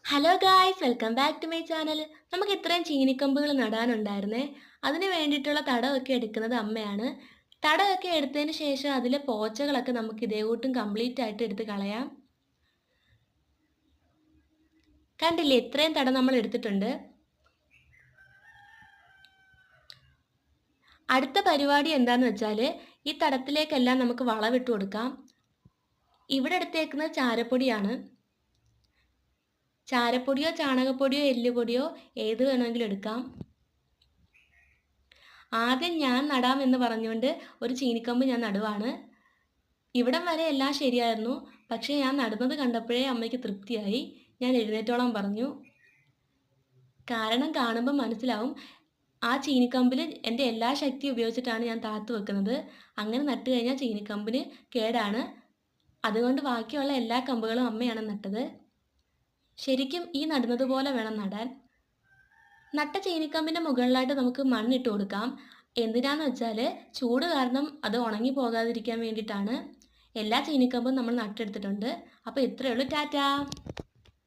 Hello guys, welcome back to my channel. നമുക്ക് ഇത്രയും ചീനിക്കമ്പുകൾ നടാനുണ്ടായിരുന്നേ. അതിന് വേണ്ടിയിട്ടുള്ള തടമൊക്കെ എടുക്കുന്നത് അമ്മയാണ്. തടമൊക്കെ എടുത്തതിന് ശേഷം അതിലെ പോച്ചകളൊക്കെ നമുക്ക് ഇതേ കൂട്ടും കംപ്ലീറ്റ് ആയിട്ട് എടുത്ത് കളയാം. കണ്ടില്ലേ, ഇത്രയും തടം നമ്മൾ എടുത്തിട്ടുണ്ട്. അടുത്ത പരിപാടി എന്താന്ന് വെച്ചാൽ ഈ തടത്തിലേക്കെല്ലാം നമുക്ക് വളമിട്ട് കൊടുക്കാം. ഇവിടെ എടുത്തേക്കുന്നത് ചാരപ്പൊടിയാണ്. ചാരപ്പൊടിയോ ചാണകപ്പൊടിയോ എല്ലുപൊടിയോ ഏത് വേണമെങ്കിലും എടുക്കാം. ആദ്യം ഞാൻ നടാമെന്ന് പറഞ്ഞുകൊണ്ട് ഒരു ചീനിക്കമ്പ് ഞാൻ നടുവാണ്. ഇവിടം വരെ എല്ലാം ശരിയായിരുന്നു. പക്ഷേ ഞാൻ നടുന്നത് കണ്ടപ്പോഴേ അമ്മയ്ക്ക് തൃപ്തിയായി. ഞാൻ എഴുന്നേറ്റോളം പറഞ്ഞു. കാരണം കാണുമ്പോൾ മനസ്സിലാവും, ആ ചീനിക്കമ്പിൽ എൻ്റെ എല്ലാ ശക്തിയും ഉപയോഗിച്ചിട്ടാണ് ഞാൻ താത്തു വെക്കുന്നത്. അങ്ങനെ നട്ട് കഴിഞ്ഞാൽ ചീനിക്കമ്പിന് കേടാണ്. അതുകൊണ്ട് ബാക്കിയുള്ള എല്ലാ കമ്പുകളും അമ്മയാണ് നട്ടത്. ശരിക്കും ഈ നടുന്നത് പോലെ വേണം നടാൻ. നട്ട ചീനിക്കമ്പിൻ്റെ മുകളിലായിട്ട് നമുക്ക് മണ്ണിട്ട് കൊടുക്കാം. എന്തിനാന്ന് വെച്ചാൽ ചൂട് കാരണം അത് ഉണങ്ങി പോകാതിരിക്കാൻ വേണ്ടിയിട്ടാണ്. എല്ലാ ചീനിക്കമ്പും നമ്മൾ നട്ടെടുത്തിട്ടുണ്ട്. അപ്പോൾ ഇത്രയേ ഉള്ളൂ. ടാറ്റാ.